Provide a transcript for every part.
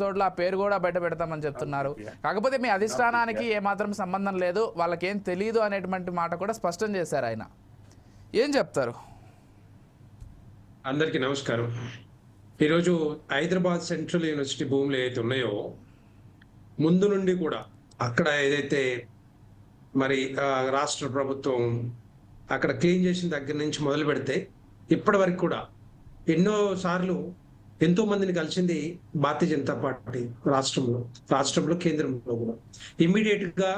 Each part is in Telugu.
ఎపిసోడ్లో ఆ పేరు కూడా బయట పెడతామని చెప్తున్నారు. కాకపోతే మీ అధిష్టానానికి ఏమాత్రం సంబంధం లేదు, వాళ్ళకేం తెలియదు అనేటువంటి మాట కూడా స్పష్టం చేశారు ఆయన. ఏం చెప్తారు? అందరికీ నమస్కారం. ఈరోజు హైదరాబాద్ సెంట్రల్ యూనివర్సిటీ భూములు ఏదైతే ఉన్నాయో ముందు నుండి కూడా అక్కడ ఏదైతే మరి రాష్ట్ర ప్రభుత్వం అక్కడ క్లీన్ చేసిన దగ్గర నుంచి మొదలు పెడితే ఇప్పటి వరకు కూడా ఎన్నో సార్లు ఎంతో మందిని కలిసింది భారతీయ జనతా పార్టీ రాష్ట్రంలో కేంద్రంలో కూడా. ఇమ్మీడియట్ గా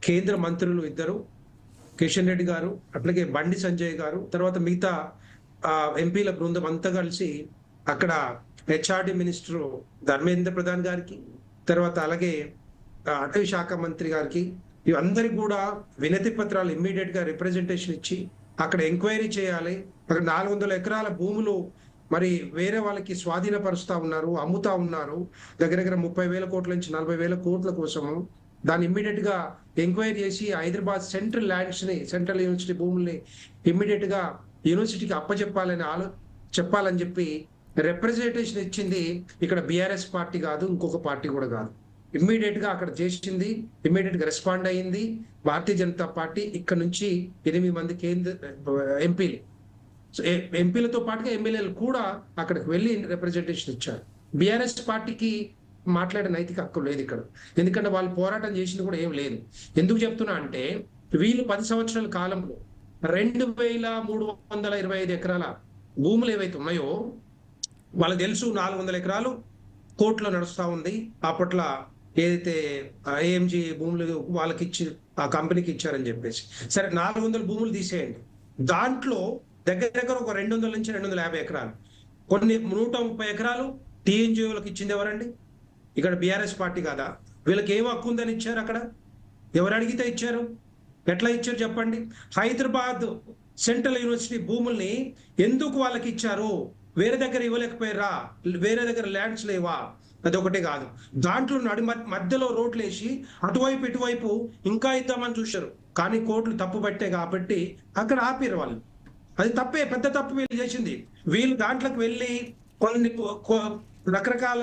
కేంద్ర మంత్రులు ఇద్దరు, కిషన్ రెడ్డి గారు, అట్లాగే బండి సంజయ్ గారు, తర్వాత మిగతా ఎంపీల బృందం అంతా కలిసి అక్కడ హెచ్ఆర్డి మినిస్టర్ ధర్మేంద్ర ప్రధాన్ గారికి, తర్వాత అలాగే అటవీ శాఖ మంత్రి గారికి ఇవందరికి కూడా వినతి పత్రాలు ఇమ్మీడియట్ గా రిప్రజెంటేషన్ ఇచ్చి అక్కడ ఎంక్వైరీ చేయాలి. అక్కడ 400 ఎకరాల భూములు మరి వేరే వాళ్ళకి స్వాధీనపరుస్తా ఉన్నారు, అమ్ముతా ఉన్నారు. దగ్గర 30,000 కోట్ల నుంచి 40,000 కోట్ల కోసము దాన్ని ఇమ్మీడియట్ గా ఎంక్వైరీ చేసి హైదరాబాద్ సెంట్రల్ ల్యాండ్స్ ని, సెంట్రల్ యూనివర్సిటీ భూముల్ని ఇమ్మీడియట్ గా యూనివర్సిటీకి చెప్పాలని చెప్పి రిప్రజెంటేషన్ ఇచ్చింది ఇక్కడ బీఆర్ఎస్ పార్టీ కాదు, ఇంకొక పార్టీ కూడా కాదు. ఇమ్మీడియట్ గా అక్కడ చేసింది, ఇమ్మీడియట్ గా రెస్పాండ్ అయ్యింది భారతీయ జనతా పార్టీ. ఇక్కడ నుంచి 8 మంది కేంద్ర ఎంపీలతో పాటుగా ఎమ్మెల్యేలు కూడా అక్కడికి వెళ్ళి రిప్రజెంటేషన్ ఇచ్చారు. బీఆర్ఎస్ పార్టీకి మాట్లాడే నైతిక హక్కు లేదు ఇక్కడ, ఎందుకంటే వాళ్ళు పోరాటం చేసింది కూడా ఏం లేదు. ఎందుకు చెప్తున్నా అంటే వీళ్ళు 10 సంవత్సరాల కాలంలో 2,325 ఎకరాల భూములు ఏవైతే ఉన్నాయో వాళ్ళకి తెలుసు 400 ఎకరాలు కోర్టులో నడుస్తా ఉంది. అప్పట్లో ఏదైతే ఏఎంజీ భూములు వాళ్ళకి ఇచ్చి ఆ కంపెనీకి ఇచ్చారని చెప్పేసి, సరే 400 భూములు తీసేయండి. దాంట్లో దగ్గర ఒక 200 నుంచి 250 ఎకరాలు, కొన్ని 130 ఎకరాలు టీఎన్జిఓలకు ఇచ్చింది ఎవరండి? ఇక్కడ బీఆర్ఎస్ పార్టీ కాదా? వీళ్ళకి ఏం హక్కు ఉందని ఇచ్చారు? అక్కడ ఎవరు అడిగితే ఇచ్చారు? ఎట్లా ఇచ్చారు చెప్పండి? హైదరాబాద్ సెంట్రల్ యూనివర్సిటీ భూముల్ని ఎందుకు వాళ్ళకి ఇచ్చారు? వేరే దగ్గర ఇవ్వలేకపోయారా? వేరే దగ్గర ల్యాండ్స్ లేవా? అదొకటే కాదు, దాంట్లో మధ్యలో రోడ్లు వేసి అటువైపు ఇటువైపు ఇంకా ఇద్దామని చూశారు, కానీ కోర్టులు తప్పు పట్టే కాబట్టి అక్కడ ఆపిరు వాళ్ళు. అది తప్పే, పెద్ద తప్పు వీళ్ళు చేసింది. వీళ్ళు దాంట్లోకి వెళ్ళి కొన్ని రకరకాల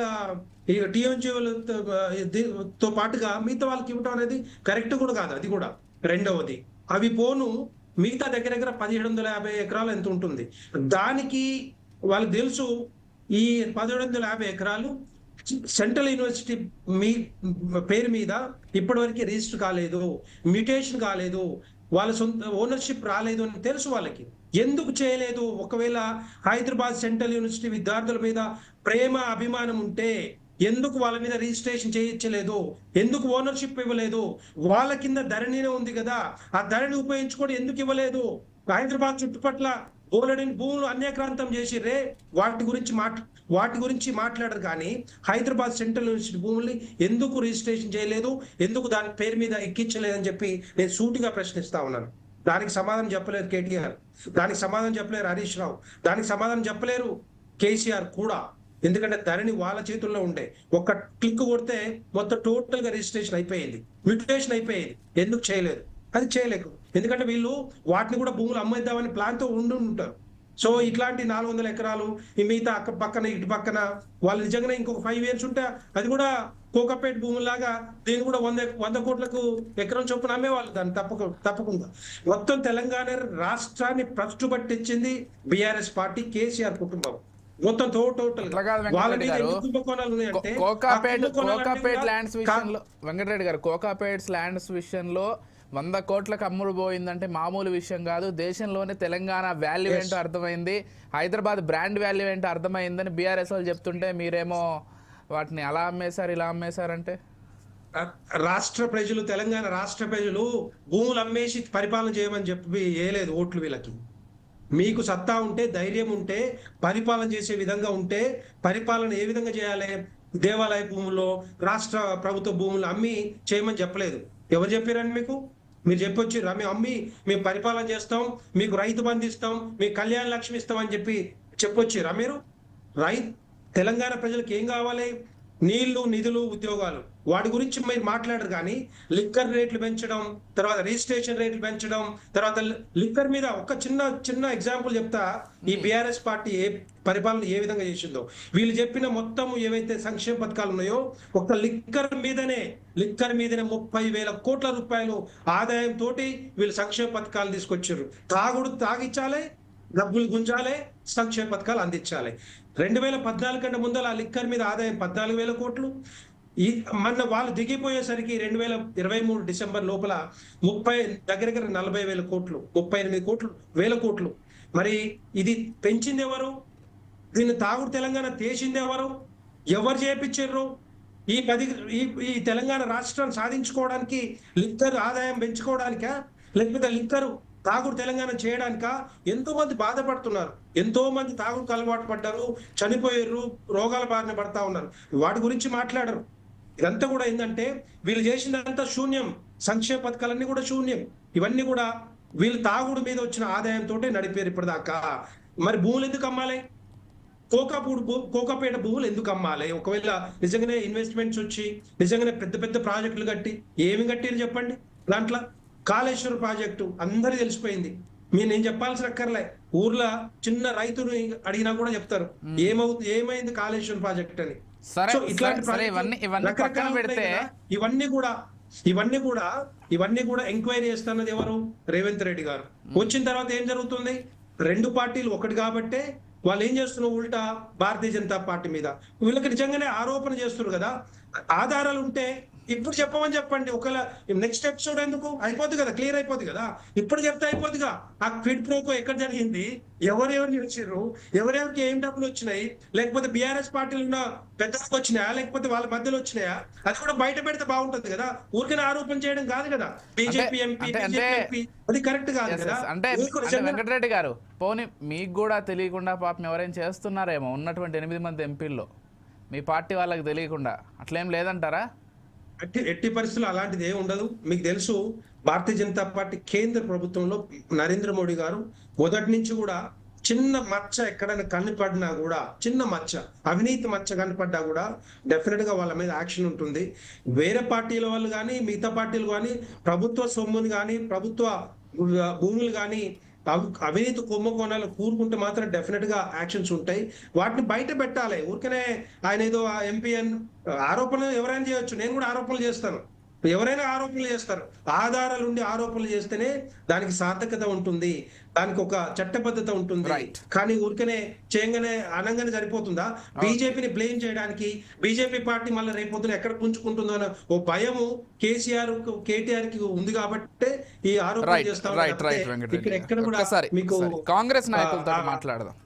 టీఎన్జిఓలతో పాటుగా మిగతా వాళ్ళకి ఇవ్వటం అనేది కరెక్ట్ కూడా కాదు. అది కూడా రెండవది, అవి పోను మిగతా దగ్గర 1750 ఎకరాలు ఎంత ఉంటుంది. దానికి వాళ్ళకి తెలుసు ఈ 1750 ఎకరాలు సెంట్రల్ యూనివర్సిటీ పేరు మీద ఇప్పటివరకు రిజిస్టర్ కాలేదు, మ్యూటేషన్ కాలేదు, వాళ్ళ సొంత ఓనర్షిప్ రాలేదు అని తెలుసు వాళ్ళకి. ఎందుకు చేయలేదు? ఒకవేళ హైదరాబాద్ సెంట్రల్ యూనివర్సిటీ విద్యార్థుల మీద ప్రేమ అభిమానం ఉంటే ఎందుకు వాళ్ళ మీద రిజిస్ట్రేషన్ చేయించలేదు? ఎందుకు ఓనర్షిప్ ఇవ్వలేదు? వాళ్ళ కింద ధరణినే ఉంది కదా, ఆ ధరణి ఉపయోగించుకొని ఎందుకు ఇవ్వలేదు? హైదరాబాద్ చుట్టుపట్ల బోలెడని భూములు అన్యాక్రాంతం చేసిర్రే, వాటి గురించి మాట్లాడరు. కానీ హైదరాబాద్ సెంట్రల్ యూనివర్సిటీ భూముల్ని ఎందుకు రిజిస్ట్రేషన్ చేయలేదు, ఎందుకు దాని పేరు మీద ఎక్కించలేదని చెప్పి నేను సూటిగా ప్రశ్నిస్తా ఉన్నాను. దానికి సమాధానం చెప్పలేరు కేటీఆర్, దానికి సమాధానం చెప్పలేరు హరీష్ రావు, దానికి సమాధానం చెప్పలేరు కేసీఆర్ కూడా. ఎందుకంటే ధరణి వాళ్ళ చేతుల్లో ఉండే, ఒక్క క్లిక్ కొడితే మొత్తం టోటల్ గా రిజిస్ట్రేషన్ అయిపోయింది, మ్యూటేషన్ అయిపోయేది. ఎందుకు చేయలేదు? అది చేయలేకు, ఎందుకంటే వీళ్ళు వాటిని కూడా భూములు అమ్మేద్దామని ప్లాన్తో ఉంటారు. సో ఇట్లాంటి 400 ఎకరాలు ఈ మిగతా అక్క పక్కన ఇటు పక్కన వాళ్ళు నిజంగానే ఇంకొక 5 years ఉంటే అది కూడా కోకాపేట భూములాగా దీన్ని కూడా 100 కోట్లకు ఎకరం చొప్పున అమ్మేవాళ్ళు. దాన్ని తప్పకుండా మొత్తం తెలంగాణ రాష్ట్రాన్ని ప్రశ్న పట్టించింది బీఆర్ఎస్ పార్టీ, కేసీఆర్ కుటుంబం మొత్తం టోటల్. కోకాపేట్ ల్యాండ్స్ విషయంలో వెంకటరెడ్డి గారు, కోకాపేట్ ల్యాండ్స్ విషయంలో 100 కోట్లకు అమ్ముడు పోయిందంటే మామూలు విషయం కాదు. దేశంలోనే తెలంగాణ వాల్యూ ఏంటో అర్థమైంది, హైదరాబాద్ బ్రాండ్ వాల్యూ ఏంటో అర్థమైందని బీఆర్ఎస్ వాళ్ళు చెప్తుంటే మీరేమో వాటిని అలా అమ్మేశారు ఇలా అమ్మేశారంటే. తెలంగాణ రాష్ట్ర ప్రజలు భూములు అమ్మేసి పరిపాలన చేయమని చెప్పి వేయలేదు ఓట్లు వీళ్ళకి. మీకు సత్తా ఉంటే, ధైర్యం ఉంటే, పరిపాలన చేసే విధంగా ఉంటే పరిపాలన ఏ విధంగా చేయాలి? దేవాలయ భూముల్లో రాష్ట్ర ప్రభుత్వ భూములు అమ్మి చేయమని చెప్పలేదు. ఎవరు చెప్పారని మీకు? మీరు చెప్పొచ్చి మేము పరిపాలన చేస్తాం, మీకు రైతు బంధు ఇస్తాం, మీకు కళ్యాణ లక్ష్మి ఇస్తాం అని చెప్పొచ్చిరా మీరు? తెలంగాణ ప్రజలకు ఏం కావాలి? నీళ్లు, నిధులు, ఉద్యోగాలు వాటి గురించి మీరు మాట్లాడరు. కానీ లిక్కర్ రేట్లు పెంచడం, తర్వాత రిజిస్ట్రేషన్ రేట్లు పెంచడం, తర్వాత లిక్కర్ మీద ఒక చిన్న ఎగ్జాంపుల్ చెప్తా. ఈ బీఆర్ఎస్ పార్టీ పరిపాలన ఏ విధంగా చేసిందో, వీళ్ళు చెప్పిన మొత్తం ఏవైతే సంక్షేమ పథకాలు ఉన్నాయో ఒక లిక్కర్ మీదనే 30,000 కోట్ల రూపాయలు ఆదాయం తోటి వీళ్ళు సంక్షేమ పథకాలు తీసుకొచ్చారు. తాగిచ్చాలే, డబ్బులు గుంజాలే, సంక్షేమ పథకాలు అందించాలి. 2014 కంటే ముందర ఆ లిక్కర్ మీద ఆదాయం 14,000 కోట్లు. మన వాళ్ళు దిగిపోయేసరికి 2023 డిసెంబర్ లోపల దగ్గర 40,000 కోట్లు, 38,000 కోట్లు. మరి ఇది పెంచింది ఎవరు? దీన్ని తాగుడు తెలంగాణ తీసింది ఎవరు చేపించారు? ఈ తెలంగాణ రాష్ట్రాన్ని సాధించుకోవడానికి లిక్కర్ ఆదాయం పెంచుకోవడానికా, లేకపోతే లిక్కరు తాగుడు తెలంగాణ చేయడానికా? ఎంతో మంది బాధపడుతున్నారు, ఎంతో మంది తాగుడుకు అలవాటు పడ్డారు, చనిపోయారు, రోగాల బారిన పడతా ఉన్నారు. వాటి గురించి మాట్లాడరు. ఇదంతా కూడా ఏంటంటే వీళ్ళు చేసిందంతా శూన్యం. సంక్షేమ పథకాలన్నీ కూడా శూన్యం. ఇవన్నీ కూడా వీళ్ళు తాగుడు మీద వచ్చిన ఆదాయంతో నడిపారు ఇప్పటిదాకా. మరి భూములు ఎందుకు అమ్మాలి? కోకాపేట భూములు ఎందుకు అమ్మాలి? ఒకవేళ నిజంగానే ఇన్వెస్ట్మెంట్స్ వచ్చి నిజంగానే పెద్ద ప్రాజెక్టులు కట్టి ఏమి కట్టిరు చెప్పండి. దాంట్లో కాళేశ్వరం ప్రాజెక్టు అందరికి తెలిసిపోయింది. నేను చెప్పాల్సిన అక్కర్లే. ఊర్లో చిన్న రైతును అడిగినా కూడా చెప్తారు ఏమైంది కాళేశ్వరం ప్రాజెక్ట్ అని. సో ఇట్లాంటి ఇవన్నీ కూడా ఎంక్వైరీ చేస్తున్నది ఎవరు? రేవంత్ రెడ్డి గారు. వచ్చిన తర్వాత ఏం జరుగుతుంది? రెండు పార్టీలు ఒకటి కాబట్టే వాళ్ళు ఏం చేస్తున్నారు? ఉల్టా భారతీయ జనతా పార్టీ మీద వీళ్ళకి నిజంగానే ఆరోపణ చేస్తున్నారు కదా. ఆధారాలు ఉంటే ఇప్పుడు చెప్పమని చెప్పండి. ఒకవేళ నెక్స్ట్ ఎపిసోడ్ ఎందుకు? అయిపోద్ది కదా, క్లియర్ అయిపోద్ది కదా. ఇప్పుడు చెప్తే అయిపోద్దిగా. ఆ క్విడ్ ప్రోకో ఎక్కడ జరిగింది, ఎవరెవరు వచ్చారు, ఎవరెవరికి ఏం డబ్బులు వచ్చినాయి, లేకపోతే బీఆర్ఎస్ పార్టీలు ఉన్న పెద్దలకు వచ్చినాయా, లేకపోతే వాళ్ళ మధ్యలో వచ్చినాయా, అది కూడా బయట పెడితే బాగుంటది కదా. ఊరికే ఆరోపణ చేయడం కాదు కదా. బీజేపీ ఎంపీ అది కరెక్ట్ కాదు కదా. అంటే వెంకటరెడ్డి గారు, పోనీ మీకు కూడా తెలియకుండా పాపం ఎవరైనా చేస్తున్నారేమో ఉన్నటువంటి 8 మంది ఎంపీల్లో, మీ పార్టీ వాళ్ళకి తెలియకుండా అట్లేం లేదంటారా? ఎట్టి పరిస్థితుల్లో అలాంటిది ఏమి ఉండదు. మీకు తెలుసు, భారతీయ జనతా పార్టీ కేంద్ర ప్రభుత్వంలో నరేంద్ర మోడీ గారు మొదటి నుంచి కూడా చిన్న మచ్చ ఎక్కడైనా కనపడినా కూడా, చిన్న మచ్చ, అవినీతి మచ్చ కనపడ్డా కూడా డెఫినెట్ గా వాళ్ళ మీద యాక్షన్ ఉంటుంది. వేరే పార్టీల వాళ్ళు కానీ మిగతా పార్టీలు కానీ ప్రభుత్వ సొమ్ముని కానీ ప్రభుత్వ భూములు కానీ అవినీతి కుంభకోణాలు కూరుకుంటే మాత్రం డెఫినెట్ గా యాక్షన్స్ ఉంటాయి. వాటిని బయట పెట్టాలి. ఊరికనే ఆయన ఏదో ఎంపీ అని ఆరోపణలు ఎవరైనా చేయొచ్చు, నేను కూడా ఆరోపణలు చేస్తాను, ఎవరైనా ఆరోపణలు చేస్తారు. ఆధారాలు ఉండి ఆరోపణలు చేస్తేనే దానికి సార్థకత ఉంటుంది, దానికి ఒక చట్టబద్ధత ఉంటుంది. కానీ ఊరికనే చేయగానే అనంగానే సరిపోతుందా? బీజేపీని బ్లేమ్ చేయడానికి బీజేపీ పార్టీ మళ్ళీ రేపొద్దున ఎక్కడ పుంజుకుంటుందో అన్న ఓ భయము కేటీఆర్ కి ఉంది కాబట్టి ఈ ఆరోపణలు చేస్తా. ఇక్కడ ఎక్కడ కూడా మీకు కాంగ్రెస్ నాయకులతో మాట్లాడదాం.